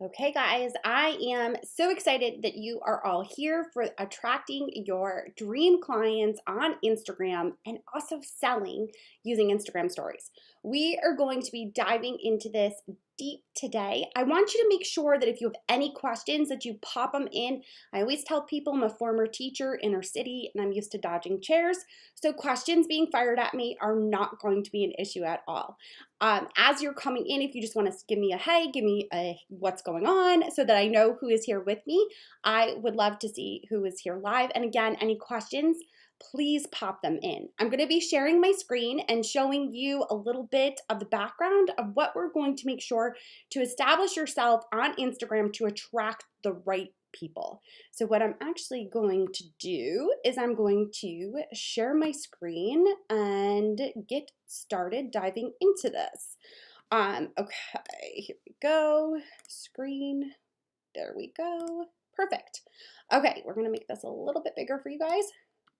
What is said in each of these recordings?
Okay, guys, I am so excited that you are all here for attracting your dream clients on Instagram and also selling using Instagram stories. We are going to be diving into this deep today. I want you to make sure that if you have any questions that you pop them in. I always tell people I'm a former teacher, inner city, and I'm used to dodging chairs. So questions being fired at me are not going to be an issue at all. As you're coming in, if you just want to give me a hey, give me a what's going on so that I know who is here with me, I would love to see who is here live. And again, any questions, please pop them in. I'm going to be sharing my screen and showing you a little bit of the background of what we're going to make sure to establish yourself on Instagram to attract the right people. So what I'm actually going to do is I'm going to share my screen and get started diving into this. Okay, here we go. Screen. There we go. Perfect. Okay, we're going to make this a little bit bigger for you guys.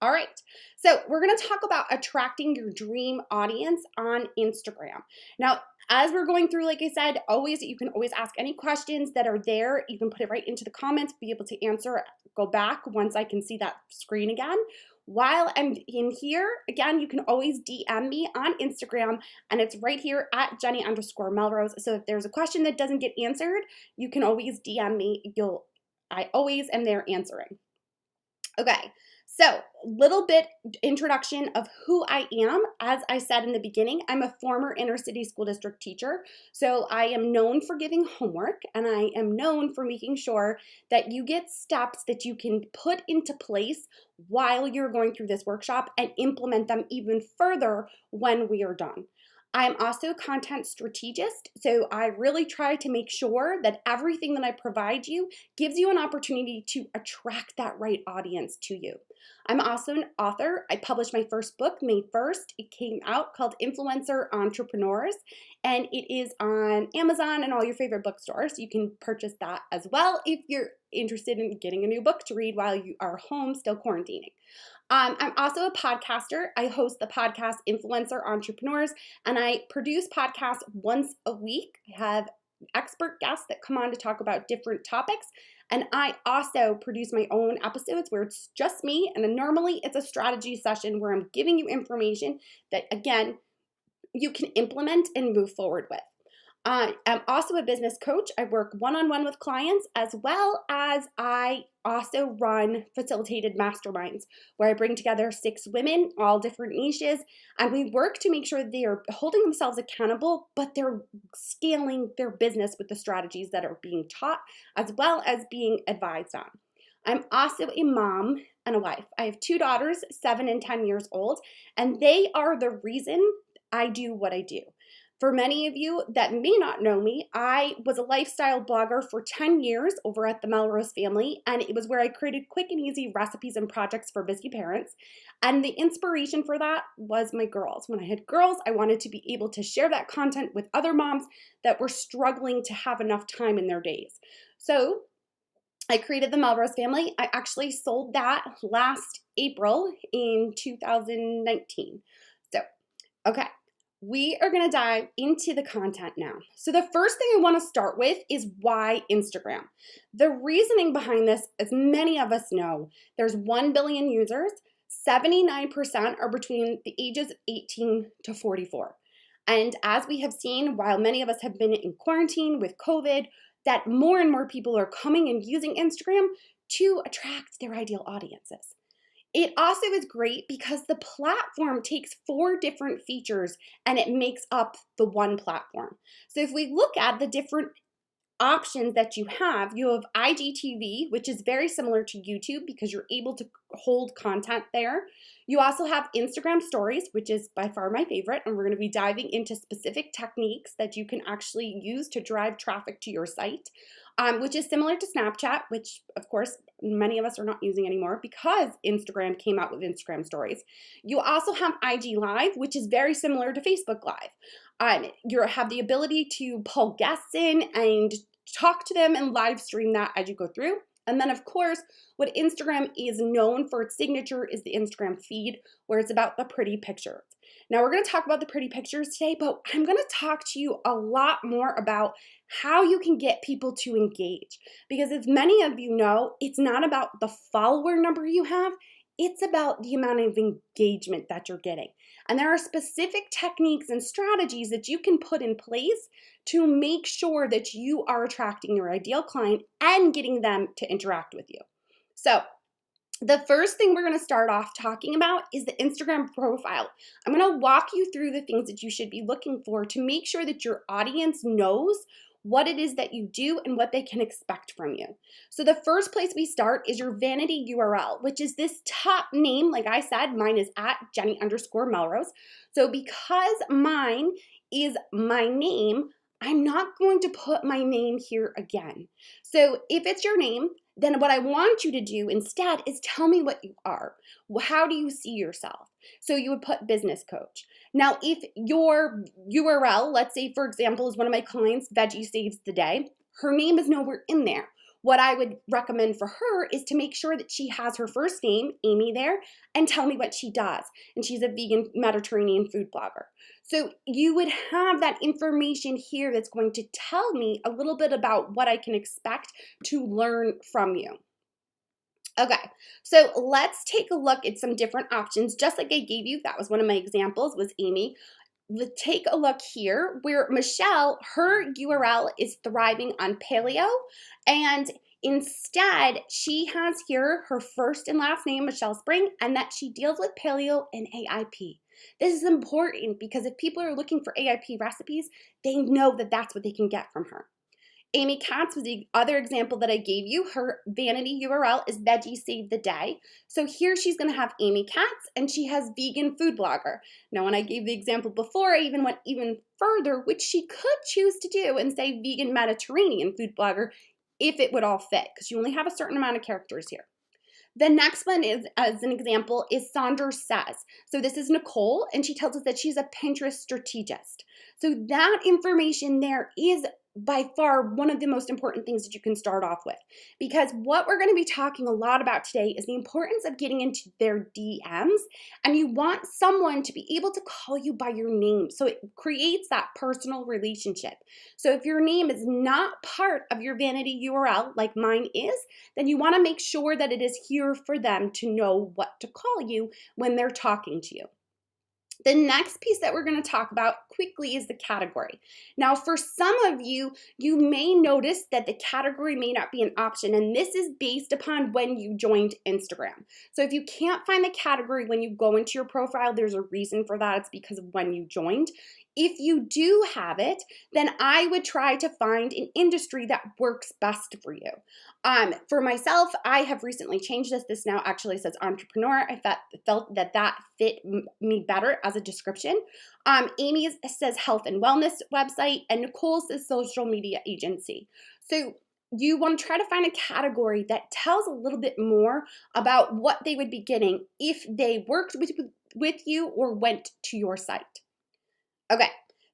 All right, so we're going to talk about attracting your dream audience on Instagram. Now, as we're going through, like I said, you can always ask any questions that are there. You can put it right into the comments, be able to answer, go back once I can see that screen again. While I'm in here, again, you can always DM me on Instagram, and it's right here at Jenny_Melrose. So if there's a question that doesn't get answered, you can always DM me. I always am there answering. Okay, so little bit introduction of who I am. As I said in the beginning, I'm a former inner city school district teacher. So I am known for giving homework, and I am known for making sure that you get steps that you can put into place while you're going through this workshop and implement them even further when we are done. I'm also a content strategist, so I really try to make sure that everything that I provide you gives you an opportunity to attract that right audience to you. I'm also an author. I published my first book May 1st. It came out called Influencer Entrepreneurs, and it is on Amazon and all your favorite bookstores. You can purchase that as well if you're interested in getting a new book to read while you are home still quarantining. I'm also a podcaster. I host the podcast Influencer Entrepreneurs, and I produce podcasts once a week. I have expert guests that come on to talk about different topics, and I also produce my own episodes where it's just me, and then normally it's a strategy session where I'm giving you information that, again, you can implement and move forward with. I'm also a business coach. I work one-on-one with clients, as well as I also run facilitated masterminds where I bring together 6 women, all different niches, and we work to make sure they are holding themselves accountable, but they're scaling their business with the strategies that are being taught, as well as being advised on. I'm also a mom and a wife. I have 2 daughters, 7 and 10 years old, and they are the reason I do what I do. For many of you that may not know me, I was a lifestyle blogger for 10 years over at the Melrose family, and it was where I created quick and easy recipes and projects for busy parents. And the inspiration for that was my girls. When I had girls, I wanted to be able to share that content with other moms that were struggling to have enough time in their days. So I created the Melrose family. I actually sold that last April in 2019. So, okay. We are going to dive into the content now. So the first thing I want to start with is why Instagram. The reasoning behind this, as many of us know, there's 1 billion users. 79% are between the ages of 18 to 44. And as we have seen, while many of us have been in quarantine with COVID, that more and more people are coming and using Instagram to attract their ideal audiences. It also is great because the platform takes 4 different features and it makes up the one platform. So if we look at the different options that you have IGTV, which is very similar to YouTube because you're able to hold content there. You also have Instagram stories, which is by far my favorite, and we're going to be diving into specific techniques that you can actually use to drive traffic to your site, which is similar to Snapchat, which of course many of us are not using anymore because Instagram came out with Instagram stories. You also have IG Live, which is very similar to Facebook Live. You have the ability to pull guests in and talk to them and live stream that as you go through. And then, of course, what Instagram is known for its signature is the Instagram feed, where it's about the pretty pictures. Now we're going to talk about the pretty pictures today, but I'm going to talk to you a lot more about how you can get people to engage. Because as many of you know, it's not about the follower number you have, it's about the amount of engagement that you're getting. And there are specific techniques and strategies that you can put in place to make sure that you are attracting your ideal client and getting them to interact with you. So the first thing we're going to start off talking about is the Instagram profile. I'm going to walk you through the things that you should be looking for to make sure that your audience knows what it is that you do and what they can expect from you. So the first place we start is your vanity URL, which is this top name. Like I said, mine is at Jenny_Melrose. So because mine is my name, I'm not going to put my name here again. So if it's your name, then what I want you to do instead is tell me what you are. How do you see yourself? So you would put business coach. Now, if your URL, let's say, for example, is one of my clients, Veggie Saves the Day, her name is nowhere in there. What I would recommend for her is to make sure that she has her first name, Amy, there, and tell me what she does. And she's a vegan Mediterranean food blogger. So you would have that information here that's going to tell me a little bit about what I can expect to learn from you. Okay, so let's take a look at some different options. Just like I gave you, that was one of my examples, was Amy. Let's take a look here where Michelle, her URL is thriving on paleo, and instead she has here her first and last name, Michelle Spring, and that she deals with paleo and AIP. This is important because if people are looking for AIP recipes, they know that that's what they can get from her. Amy Katz was the other example that I gave you. Her vanity URL is Veggie Save the Day. So here she's going to have Amy Katz, and she has vegan food blogger. Now, when I gave the example before, I even went even further, which she could choose to do and say vegan Mediterranean food blogger if it would all fit, because you only have a certain amount of characters here. The next one is, as an example, is Saunders Says. So this is Nicole, and she tells us that she's a Pinterest strategist. So that information there is by far one of the most important things that you can start off with, because what we're going to be talking a lot about today is the importance of getting into their DMs, and you want someone to be able to call you by your name, so it creates that personal relationship. So if your name is not part of your vanity URL like mine is, then you want to make sure that it is here for them to know what to call you when they're talking to you. The next piece that we're going to talk about quickly is the category. Now, for some of you, you may notice that the category may not be an option, and this is based upon when you joined Instagram. So if you can't find the category when you go into your profile, there's a reason for that. It's because of when you joined. If you do have it, then I would try to find an industry that works best for you. For myself, I have recently changed this. This now actually says entrepreneur. I felt that fit me better as a description. Amy says health and wellness website, and Nicole says social media agency. So you want to try to find a category that tells a little bit more about what they would be getting if they worked with you or went to your site. Okay,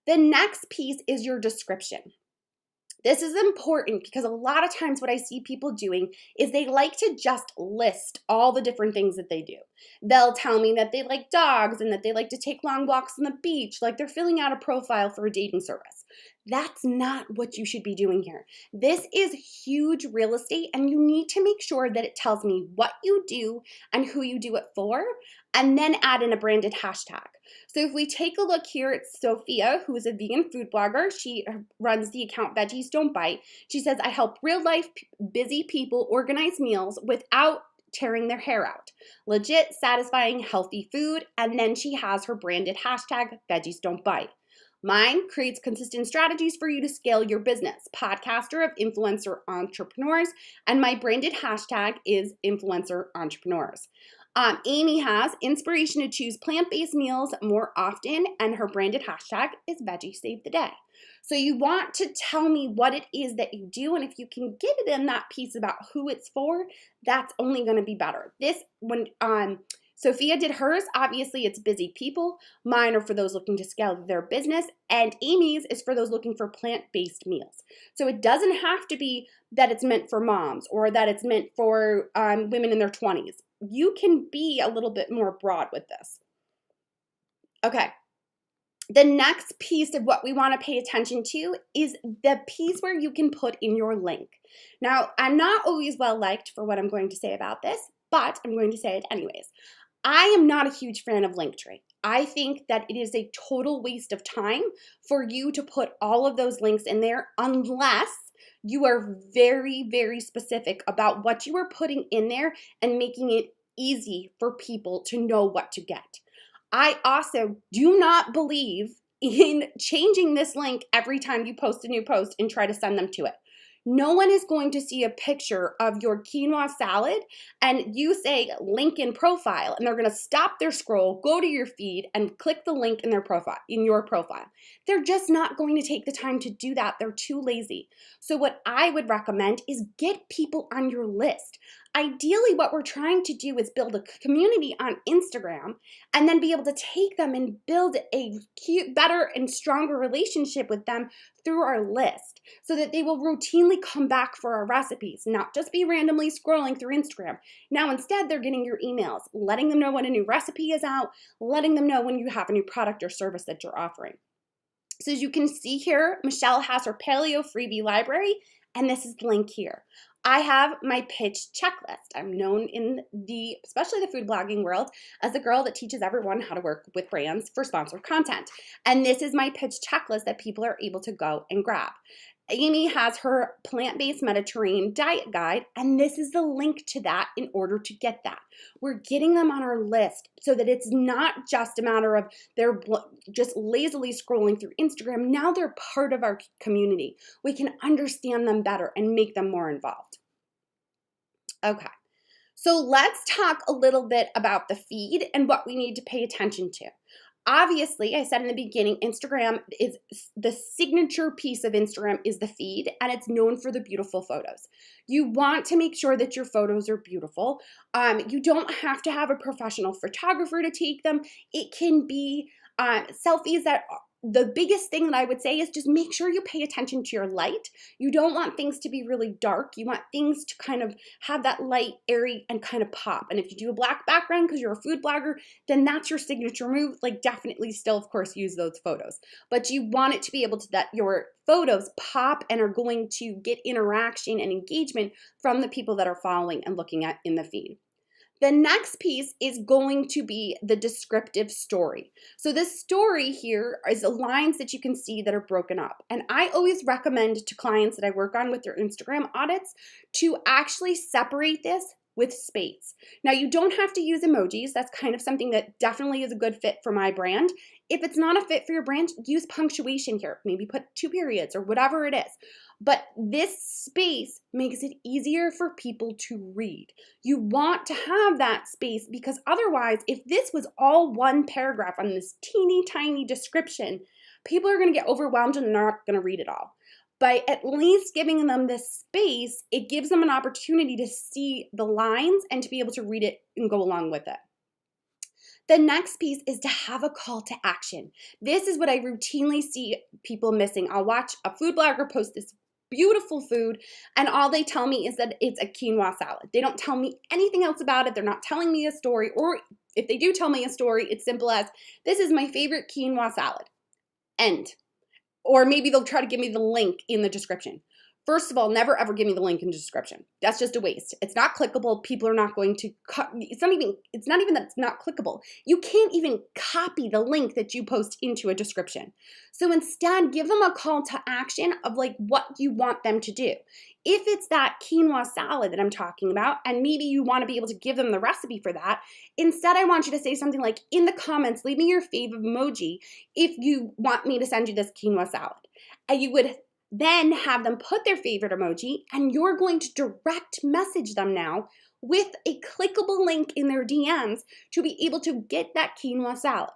the next piece is your description. This is important because a lot of times what I see people doing is they like to just list all the different things that they do. They'll tell me that they like dogs and that they like to take long walks on the beach, like they're filling out a profile for a dating service. That's not what you should be doing here. This is huge real estate, and you need to make sure that it tells me what you do and who you do it for, and then add in a branded hashtag. So if we take a look here, it's Sophia, who is a vegan food blogger. She runs the account Veggies Don't Bite. She says, I help real life busy people organize meals without tearing their hair out. Legit, satisfying, healthy food. And then she has her branded hashtag Veggies Don't Bite. Mine creates consistent strategies for you to scale your business. Podcaster of influencer entrepreneurs. And my branded hashtag is influencer entrepreneurs. Amy has inspiration to choose plant-based meals more often, and her branded hashtag is Veggie Save the Day. So you want to tell me what it is that you do, and if you can get it in that piece about who it's for, that's only going to be better. When Sophia did hers, obviously it's busy people. Mine are for those looking to scale their business, and Amy's is for those looking for plant-based meals. So it doesn't have to be that it's meant for moms or that it's meant for women in their 20s. You can be a little bit more broad with this. Okay. The next piece of what we want to pay attention to is the piece where you can put in your link. Now, I'm not always well liked for what I'm going to say about this, but I'm going to say it anyways. I am not a huge fan of Linktree. I think that it is a total waste of time for you to put all of those links in there unless you are very, very specific about what you are putting in there and making it easy for people to know what to get. I also do not believe in changing this link every time you post a new post and try to send them to it. No one is going to see a picture of your quinoa salad and you say link in profile, and they're going to stop their scroll, go to your feed, and click the link in their profile, in your profile. They're just not going to take the time to do that. They're too lazy. So what I would recommend is get people on your list. Ideally, what we're trying to do is build a community on Instagram and then be able to take them and build a cute, better and stronger relationship with them through our list so that they will routinely come back for our recipes, not just be randomly scrolling through Instagram. Now, instead, they're getting your emails, letting them know when a new recipe is out, letting them know when you have a new product or service that you're offering. So as you can see here, Michelle has her paleo freebie library, and this is the link here. I have my pitch checklist. I'm known in especially the food blogging world, as the girl that teaches everyone how to work with brands for sponsored content. And this is my pitch checklist that people are able to go and grab. Amy has her plant-based Mediterranean diet guide, and this is the link to that in order to get that. We're getting them on our list so that it's not just a matter of they're just lazily scrolling through Instagram. Now they're part of our community. We can understand them better and make them more involved. Okay, so let's talk a little bit about the feed and what we need to pay attention to. Obviously, I said in the beginning, Instagram is the signature piece of Instagram is the feed, and it's known for the beautiful photos. You want to make sure that your photos are beautiful. You don't have to have a professional photographer to take them. It can be selfies that the biggest thing that I would say is just make sure you pay attention to your light. You don't want things to be really dark. You want things to kind of have that light, airy, and kind of pop. And if you do a black background because you're a food blogger, then that's your signature move. Like, definitely still, of course, use those photos. But you want it to be able to, that your photos pop and are going to get interaction and engagement from the people that are following and looking at in the feed. The next piece is going to be the descriptive story. So this story here is the lines that you can see that are broken up. And I always recommend to clients that I work on with their Instagram audits to actually separate this with space. Now, you don't have to use emojis. That's kind of something that definitely is a good fit for my brand. If it's not a fit for your brand, use punctuation here. Maybe put 2 periods or whatever it is. But this space makes it easier for people to read. You want to have that space because otherwise, if this was all one paragraph on this teeny tiny description, people are going to get overwhelmed and they're not going to read it all. By at least giving them this space, it gives them an opportunity to see the lines and to be able to read it and go along with it. The next piece is to have a call to action. This is what I routinely see people missing. I'll watch a food blogger post this beautiful food, and all they tell me is that it's a quinoa salad. They don't tell me anything else about it. They're not telling me a story, or if they do tell me a story, it's simple as, this is my favorite quinoa salad. End. Or maybe they'll try to give me the link in the description. First of all, never ever give me the link in the description. That's just a waste. It's not clickable. People are not going to, it's not even that it's not clickable. You can't even copy the link that you post into a description. So instead, give them a call to action of like what you want them to do. If it's that quinoa salad that I'm talking about, and maybe you want to be able to give them the recipe for that, instead I want you to say something like, in the comments, leave me your favorite emoji if you want me to send you this quinoa salad. And you would then have them put their favorite emoji, and you're going to direct message them now with a clickable link in their DMs to be able to get that quinoa salad.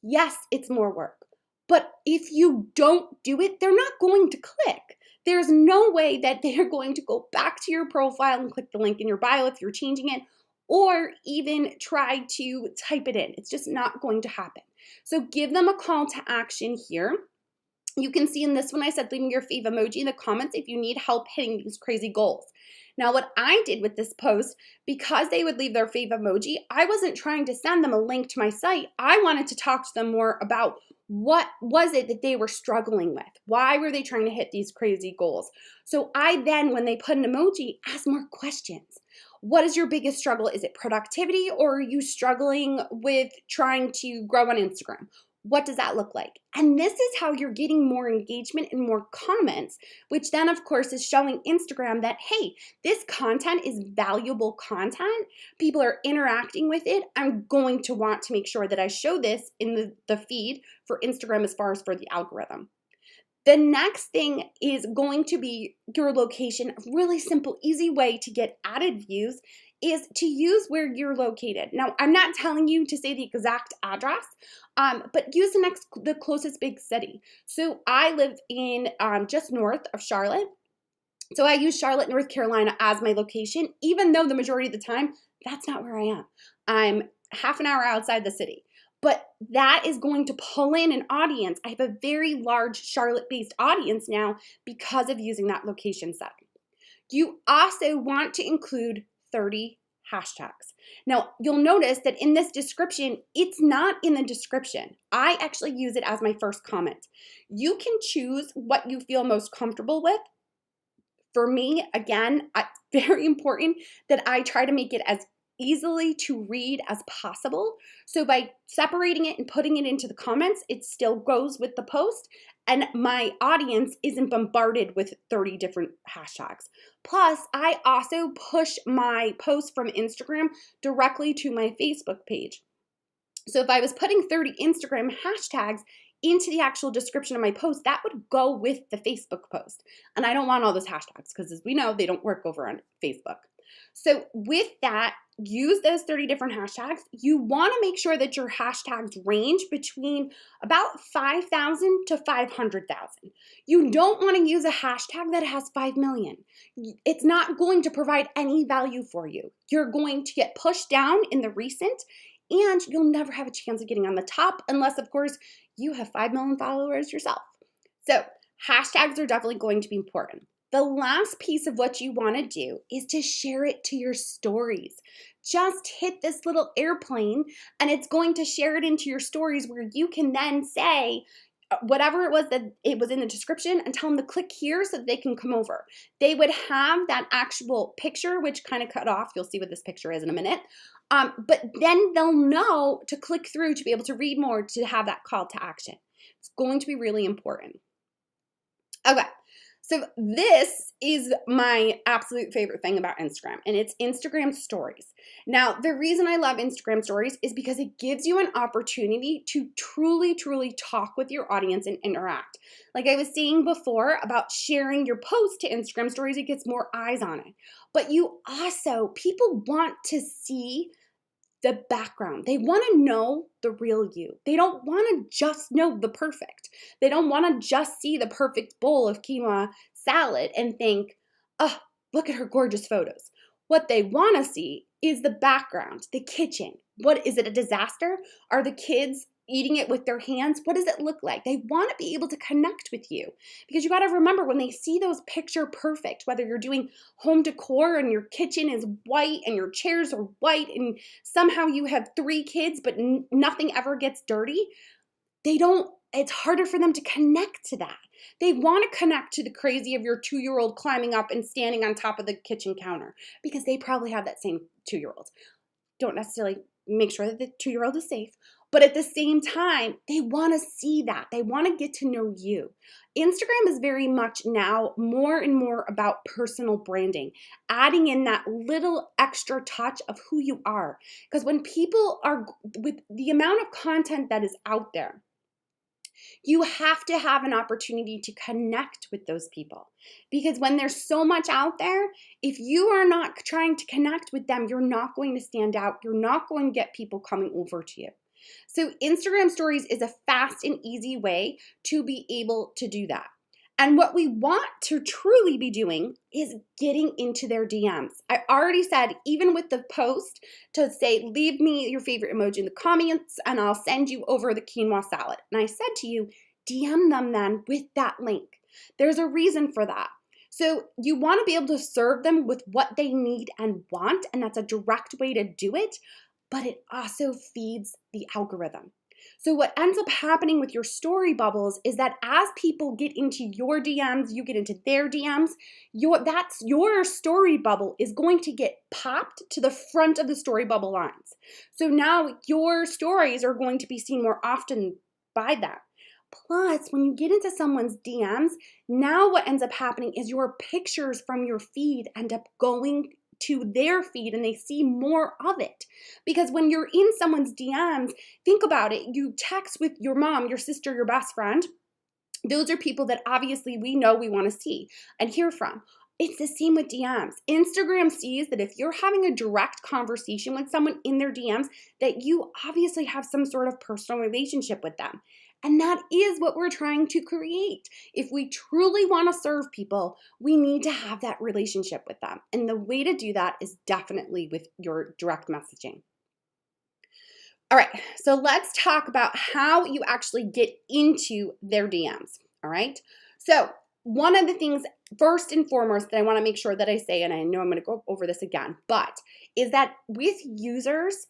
Yes, it's more work, but if you don't do it, they're not going to click. There's no way that they're going to go back to your profile and click the link in your bio if you're changing it, or even try to type it in. It's just not going to happen. So give them a call to action here. You can see in this one, I said, leave me your fave emoji in the comments if you need help hitting these crazy goals. Now, what I did with this post, because they would leave their fave emoji, I wasn't trying to send them a link to my site. I wanted to talk to them more about what was it that they were struggling with? Why were they trying to hit these crazy goals? So I then, when they put an emoji, asked more questions. What is your biggest struggle? Is it productivity, or are you struggling with trying to grow on Instagram? What does that look like? And this is how you're getting more engagement and more comments, which then, of course, is showing Instagram that, hey, this content is valuable content. People are interacting with it. I'm going to want to make sure that I show this in the feed for Instagram as far as for the algorithm. The next thing is going to be your location. A really simple, easy way to get added views is to use where you're located. Now, I'm not telling you to say the exact address, but use the closest big city. So I live in just north of Charlotte. So I use Charlotte, North Carolina as my location, even though the majority of the time, that's not where I am. I'm half an hour outside the city. But that is going to pull in an audience. I have a very large Charlotte-based audience now because of using that location setting. You also want to include 30 hashtags. Now, you'll notice that in this description, it's not in the description. I actually use it as my first comment. You can choose what you feel most comfortable with. For me, again, it's very important that I try to make it as easily to read as possible. So by separating it and putting it into the comments, it still goes with the post, and my audience isn't bombarded with 30 different hashtags. Plus, I also push my posts from Instagram directly to my Facebook page. So if I was putting 30 Instagram hashtags into the actual description of my post, that would go with the Facebook post. And I don't want all those hashtags because, as we know, they don't work over on Facebook. So with that, use those 30 different hashtags. You want to make sure that your hashtags range between about 5,000 to 500,000. You don't want to use a hashtag that has 5 million. It's not going to provide any value for you. You're going to get pushed down in the recent, and you'll never have a chance of getting on the top unless, of course, you have 5 million followers yourself. So hashtags are definitely going to be important. The last piece of what you want to do is to share it to your stories. Just hit this little airplane and it's going to share it into your stories, where you can then say whatever it was that it was in the description and tell them to click here so that they can come over. They would have that actual picture, which kind of cut off. You'll see what this picture is in a minute. But then they'll know to click through to be able to read more, to have that call to action. It's going to be really important. Okay. So this is my absolute favorite thing about Instagram, and it's Instagram stories. Now, the reason I love Instagram stories is because it gives you an opportunity to truly, truly talk with your audience and interact. Like I was saying before about sharing your post to Instagram stories, it gets more eyes on it. But people want to see the background. They want to know the real you. They don't want to just know the perfect. They don't want to just see the perfect bowl of quinoa salad and think, oh, look at her gorgeous photos. What they want to see is the background, the kitchen. What is it, a disaster? Are the kids eating it with their hands? What does it look like? They want to be able to connect with you, because you got to remember, when they see those picture perfect, whether you're doing home decor and your kitchen is white and your chairs are white and somehow you have 3 kids but nothing ever gets dirty, it's harder for them to connect to that. They want to connect to the crazy of your 2-year-old climbing up and standing on top of the kitchen counter, because they probably have that same 2-year-old. Don't necessarily make sure that the 2-year-old is safe, but at the same time, they want to see that. They want to get to know you. Instagram is very much now more and more about personal branding, adding in that little extra touch of who you are. Because when people are, with the amount of content that is out there, you have to have an opportunity to connect with those people. Because when there's so much out there, if you are not trying to connect with them, you're not going to stand out. You're not going to get people coming over to you. So Instagram stories is a fast and easy way to be able to do that. And what we want to truly be doing is getting into their DMs. I already said, even with the post, to say, leave me your favorite emoji in the comments and I'll send you over the quinoa salad. And I said to you, DM them then with that link. There's a reason for that. So you want to be able to serve them with what they need and want, and that's a direct way to do it, but it also feeds the algorithm. So what ends up happening with your story bubbles is that as people get into your DMs, you get into their DMs, your story bubble is going to get popped to the front of the story bubble lines. So now your stories are going to be seen more often by them. Plus, when you get into someone's DMs, now what ends up happening is your pictures from your feed end up going to their feed and they see more of it. Because when you're in someone's DMs, think about it, you text with your mom, your sister, your best friend. Those are people that obviously we know we want to see and hear from. It's the same with DMs. Instagram sees that if you're having a direct conversation with someone in their DMs, that you obviously have some sort of personal relationship with them. And that is what we're trying to create. If we truly want to serve people, we need to have that relationship with them. And the way to do that is definitely with your direct messaging. All right, so let's talk about how you actually get into their DMs, all right? So one of the things, first and foremost, that I want to make sure that I say, and I know I'm going to go over this again, but is that with users,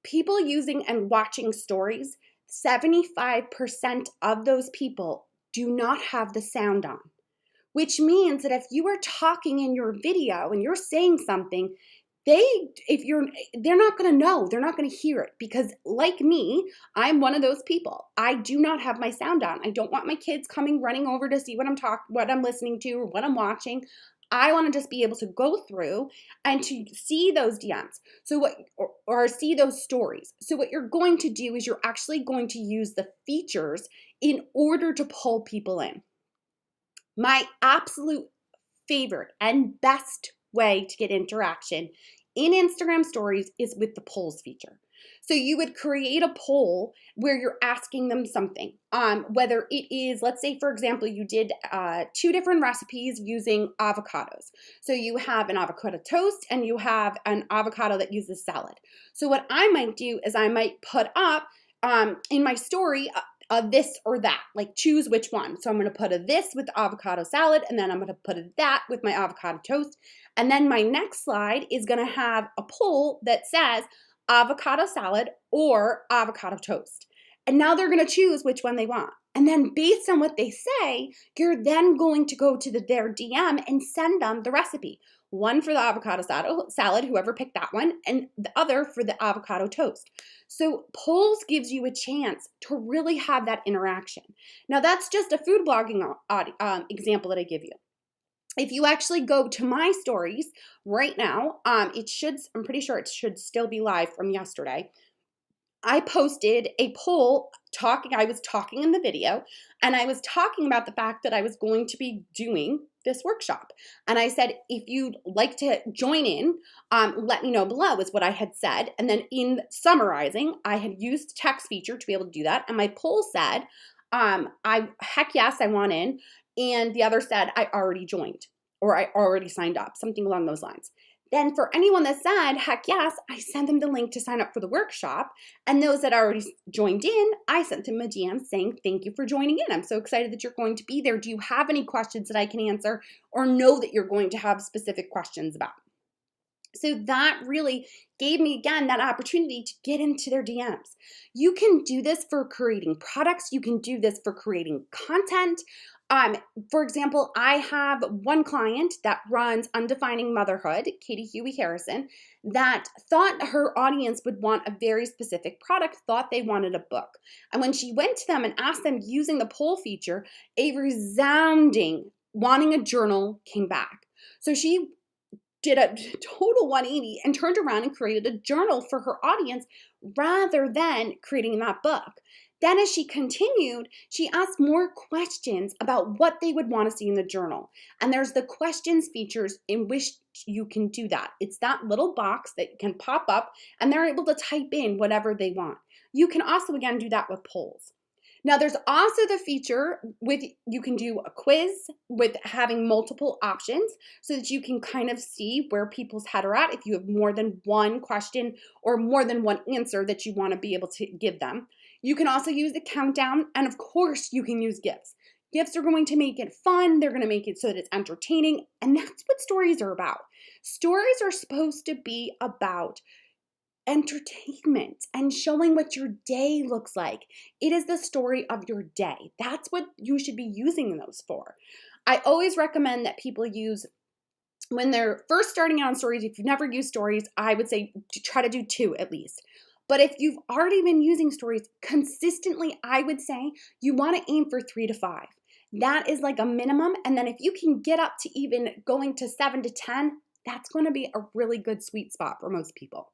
people using and watching stories, 75% of those people do not have the sound on, which means that if you are talking in your video and you're saying something, they're not going to know, they're not going to hear it, because like me, I'm one of those people. I do not have my sound on. I don't want my kids coming running over to see what I'm listening to or what I'm watching. I want to just be able to go through and to see those DMs. Or see those stories. So what you're going to do is you're actually going to use the features in order to pull people in. My absolute favorite and best way to get interaction in Instagram stories is with the polls feature. So you would create a poll where you're asking them something, whether it is, let's say, for example, you did 2 different recipes using avocados. So you have an avocado toast and you have an avocado that uses salad. So what I might do is I might put up in my story this or that, like choose which one. So I'm going to put a this with avocado salad, and then I'm going to put a that with my avocado toast. And then my next slide is going to have a poll that says avocado salad or avocado toast. And now they're going to choose which one they want. And then based on what they say, you're then going to go to their DM and send them the recipe. One for the avocado salad, whoever picked that one, and the other for the avocado toast. So polls gives you a chance to really have that interaction. Now that's just a food blogging example that I give you. If you actually go to my stories right now, I'm pretty sure it should still be live from yesterday. I posted a poll I was talking in the video, and I was talking about the fact that I was going to be doing this workshop. And I said, if you'd like to join in, let me know below is what I had said. And then in summarizing, I had used the text feature to be able to do that. And my poll said, heck yes, I want in. And the other said, I already joined, or I already signed up, something along those lines. Then for anyone that said, heck yes, I sent them the link to sign up for the workshop. And those that already joined in, I sent them a DM saying, thank you for joining in. I'm so excited that you're going to be there. Do you have any questions that I can answer, or know that you're going to have specific questions about? So that really gave me, again, that opportunity to get into their DMs. You can do this for creating products. You can do this for creating content. For example, I have one client that runs Undefining Motherhood, Katie Huey Harrison, that thought her audience would want a very specific product, thought they wanted a book. And when she went to them and asked them using the poll feature, a resounding wanting a journal came back. So she did a total 180 and turned around and created a journal for her audience rather than creating that book. Then as she continued, she asked more questions about what they would want to see in the journal. And there's the questions features in which you can do that. It's that little box that can pop up and they're able to type in whatever they want. You can also, again, do that with polls. Now there's also the feature you can do a quiz with having multiple options so that you can kind of see where people's head are at if you have more than one question or more than one answer that you want to be able to give them. You can also use the countdown, and of course you can use GIFs. GIFs are going to make it fun. They're going to make it so that it's entertaining, and that's what stories are about. Stories are supposed to be about entertainment and showing what your day looks like. It is the story of your day. That's what you should be using those for. I always recommend that people use, when they're first starting out on stories, if you've never used stories, I would say try to do 2 at least. But if you've already been using stories consistently, I would say you want to aim for 3 to 5. That is like a minimum. And then if you can get up to even going to 7 to 10, that's going to be a really good sweet spot for most people.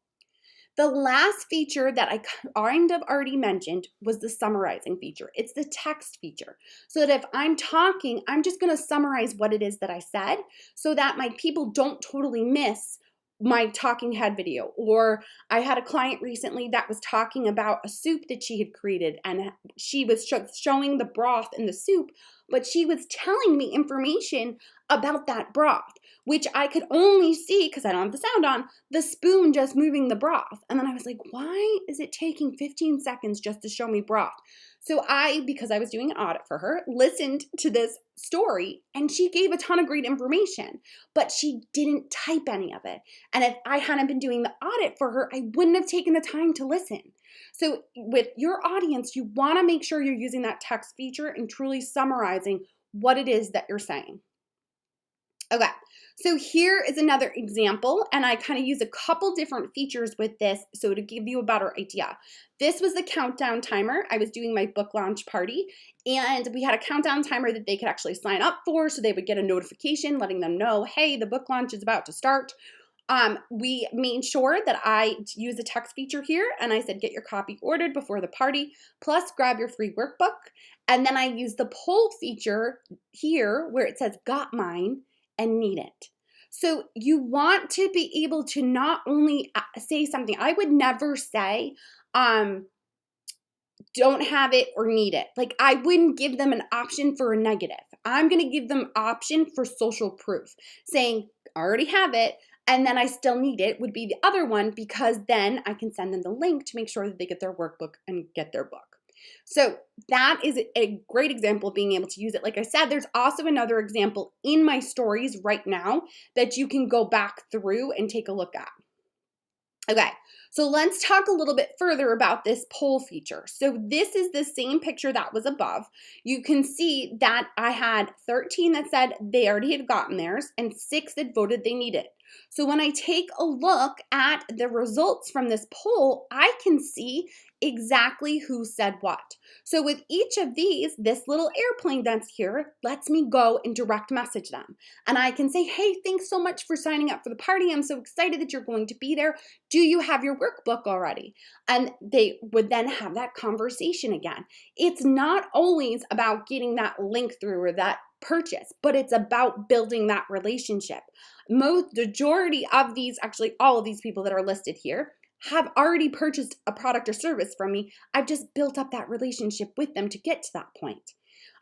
The last feature that I kind of already mentioned was the summarizing feature. It's the text feature. So that if I'm talking, I'm just going to summarize what it is that I said so that my people don't totally miss my talking head video. Or I had a client recently that was talking about a soup that she had created, and she was showing the broth in the soup, but she was telling me information about that broth, which I could only see, because I don't have the sound on, the spoon just moving the broth. And then I was like, why is it taking 15 seconds just to show me broth? So because I was doing an audit for her, listened to this story, and she gave a ton of great information, but she didn't type any of it. And if I hadn't been doing the audit for her, I wouldn't have taken the time to listen. So with your audience, you want to make sure you're using that text feature and truly summarizing what it is that you're saying. Okay, so here is another example, and I kind of use a couple different features with this so to give you a better idea. This was the countdown timer. I was doing my book launch party, and we had a countdown timer that they could actually sign up for, so they would get a notification letting them know, hey, the book launch is about to start. We made sure that I use a text feature here, and I said, get your copy ordered before the party, plus grab your free workbook. And then I use the poll feature here where it says, got mine, and need it. So you want to be able to not only say something, I would never say, don't have it or need it. Like, I wouldn't give them an option for a negative. I'm going to give them option for social proof. Saying, I already have it, and then I still need it would be the other one, because then I can send them the link to make sure that they get their workbook and get their book. So that is a great example of being able to use it. Like I said, there's also another example in my stories right now that you can go back through and take a look at. Okay, so let's talk a little bit further about this poll feature. So this is the same picture that was above. You can see that I had 13 that said they already had gotten theirs and 6 that voted they need it. So when I take a look at the results from this poll, I can see exactly who said what. So with each of these, this little airplane that's here lets me go and direct message them. And I can say, hey, thanks so much for signing up for the party. I'm so excited that you're going to be there. Do you have your workbook already? And they would then have that conversation again. It's not always about getting that link through or that purchase, but it's about building that relationship. Majority of these, actually all of these people that are listed here, have already purchased a product or service from me. I've just built up that relationship with them to get to that point.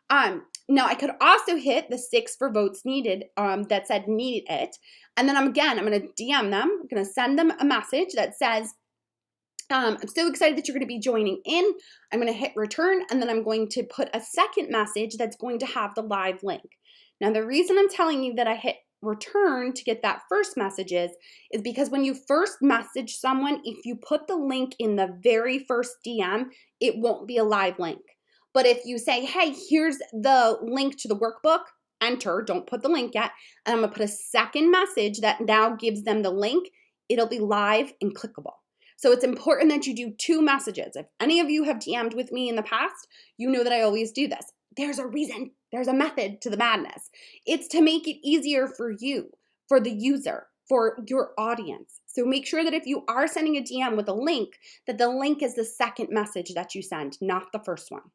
Now I could also hit the 6 for votes needed that said need it. And then I'm going to DM them. I'm going to send them a message that says, I'm so excited that you're going to be joining in. I'm going to hit return, and then I'm going to put a second message that's going to have the live link. Now, the reason I'm telling you that I hit return to get that first message is because when you first message someone, if you put the link in the very first DM, it won't be a live link. But if you say, hey, here's the link to the workbook, enter, don't put the link yet, and I'm going to put a second message that now gives them the link, it'll be live and clickable. So it's important that you do 2 messages. If any of you have DM'd with me in the past, you know that I always do this. There's a reason, there's a method to the madness. It's to make it easier for you, for the user, for your audience. So make sure that if you are sending a DM with a link, that the link is the second message that you send, not the first one.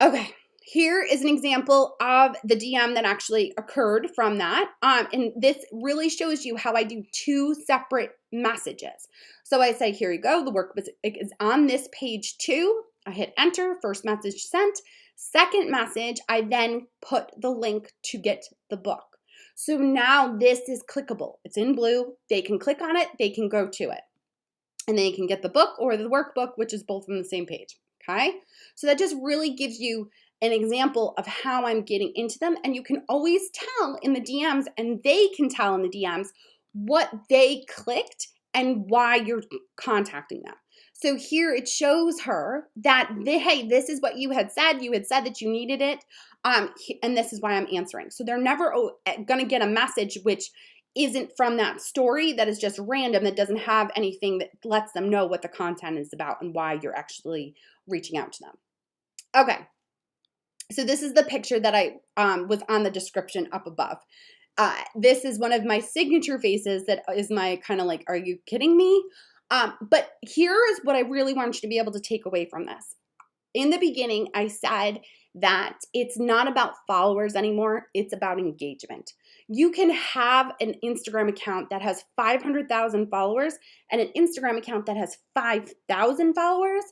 Okay, here is an example of the DM that actually occurred from that. And this really shows you how I do 2 separate messages. So I say, here you go, the work is on this page 2. I hit enter, first message sent. Second message, I then put the link to get the book. So now this is clickable. It's in blue. They can click on it. They can go to it. and they can get the book or the workbook, which is both on the same page. Okay, so that just really gives you an example of how I'm getting into them, and you can always tell in the DMs, and they can tell in the DMs what they clicked and why you're contacting them. So here it shows her that, hey, this is what you had said. You had said that you needed it, and this is why I'm answering. So they're never going to get a message which isn't from that story, that is just random, that doesn't have anything that lets them know what the content is about and why you're actually reaching out to them. Okay, so this is the picture that I was on the description up above. This is one of my signature faces that is my kind of like, are you kidding me? But here is what I really want you to be able to take away from this. In the beginning, I said that it's not about followers anymore. It's about engagement. You can have an Instagram account that has 500,000 followers and an Instagram account that has 5,000 followers,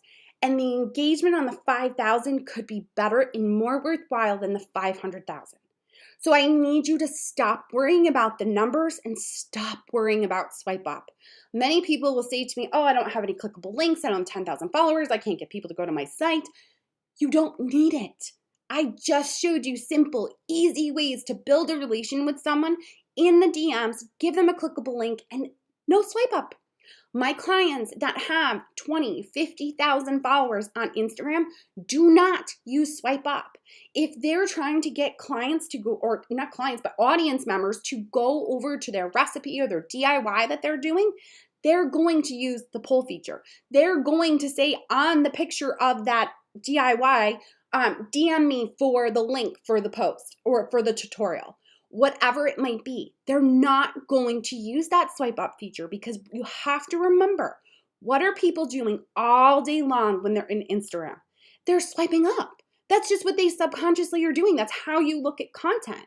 and the engagement on the 5,000 could be better and more worthwhile than the 500,000. So I need you to stop worrying about the numbers and stop worrying about swipe up. Many people will say to me, oh, I don't have any clickable links. I don't have 10,000 followers. I can't get people to go to my site. You don't need it. I just showed you simple, easy ways to build a relation with someone in the DMs, give them a clickable link, and no swipe up. My clients that have 20, 50,000 followers on Instagram do not use swipe up. If they're trying to get clients to go, or not clients, but audience members to go over to their recipe or their DIY that they're doing, they're going to use the poll feature. They're going to say on the picture of that DIY, DM me for the link for the post or for the tutorial. Whatever it might be, they're not going to use that swipe up feature, because you have to remember, what are people doing all day long when they're in Instagram? They're swiping up. That's just what they subconsciously are doing. That's how you look at content.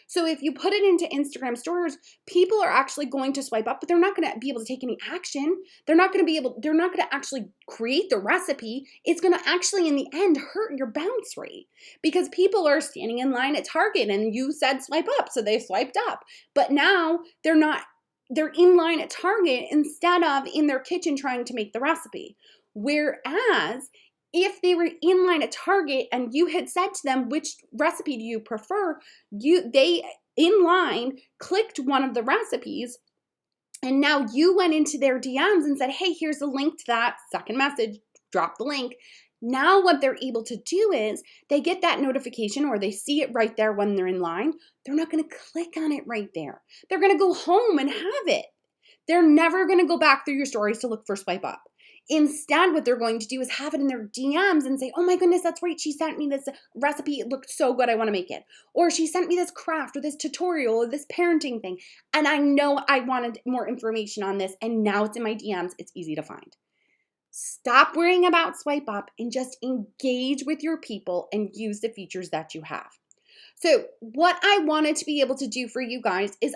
So if you put it into Instagram stories, people are actually going to swipe up, but they're not going to be able to take any action. They're not going to actually create the recipe. It's going to actually, in the end, hurt your bounce rate, because people are standing in line at Target and you said swipe up, so they swiped up. But now they're in line at Target instead of in their kitchen trying to make the recipe. Whereas if they were in line at Target and you had said to them, which recipe do you prefer? They in line clicked one of the recipes, and now you went into their DMs and said, hey, here's the link to that second message, drop the link. Now what they're able to do is they get that notification, or they see it right there when they're in line. They're not going to click on it right there. They're going to go home and have it. They're never going to go back through your stories to look for swipe up. Instead, what they're going to do is have it in their DMs and say, oh my goodness, that's right, she sent me this recipe, it looked so good, I want to make it. Or she sent me this craft or this tutorial or this parenting thing, and I know I wanted more information on this, and now it's in my DMs, it's easy to find. Stop worrying about swipe up and just engage with your people and use the features that you have. So what I wanted to be able to do for you guys is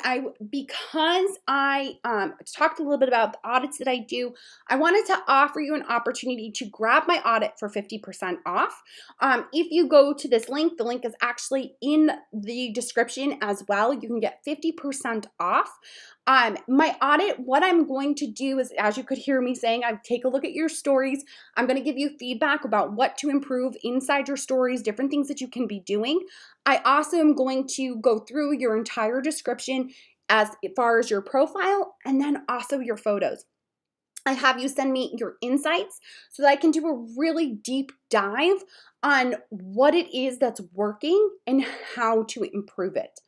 because I talked a little bit about the audits that I do, I wanted to offer you an opportunity to grab my audit for 50% off. If you go to this link, the link is actually in the description as well. You can get 50% off. My audit, what I'm going to do is, as you could hear me saying, I take a look at your stories. I'm going to give you feedback about what to improve inside your stories, different things that you can be doing. I also am going to go through your entire description as far as your profile, and then also your photos. I have you send me your insights so that I can do a really deep dive on what it is that's working and how to improve it.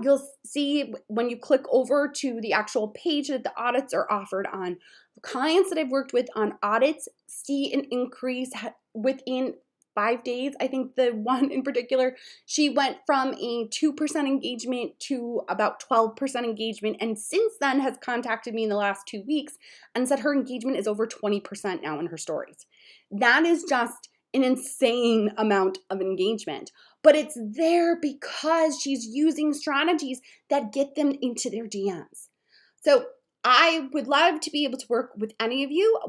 You'll see when you click over to the actual page that the audits are offered on. Clients that I've worked with on audits see an increase within 5 days. I think the one in particular, she went from a 2% engagement to about 12% engagement, and since then has contacted me in the last 2 weeks and said her engagement is over 20% now in her stories. That is just an insane amount of engagement, but it's there because she's using strategies that get them into their DMs. So I would love to be able to work with any of you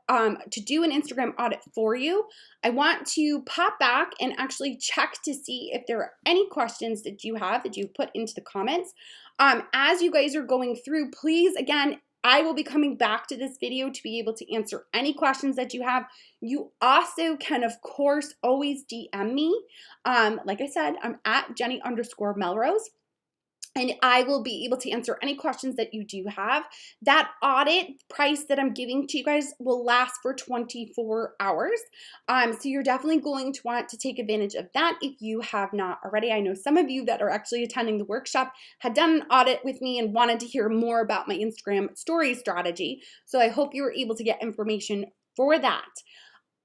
to do an Instagram audit for you. I want to pop back and actually check to see if there are any questions that you have that you've put into the comments. As you guys are going through, please, again, I will be coming back to this video to be able to answer any questions that you have. You also can, of course, always DM me. Like I said, I'm at Jenny_Melrose. And I will be able to answer any questions that you do have. That audit price that I'm giving to you guys will last for 24 hours. So you're definitely going to want to take advantage of that if you have not already. I know some of you that are actually attending the workshop had done an audit with me and wanted to hear more about my Instagram story strategy. So I hope you were able to get information for that.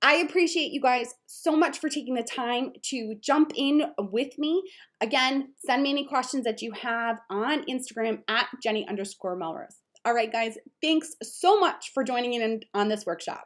I appreciate you guys so much for taking the time to jump in with me. Again, send me any questions that you have on Instagram at Jenny_Melrose. All right, guys, thanks so much for joining in on this workshop.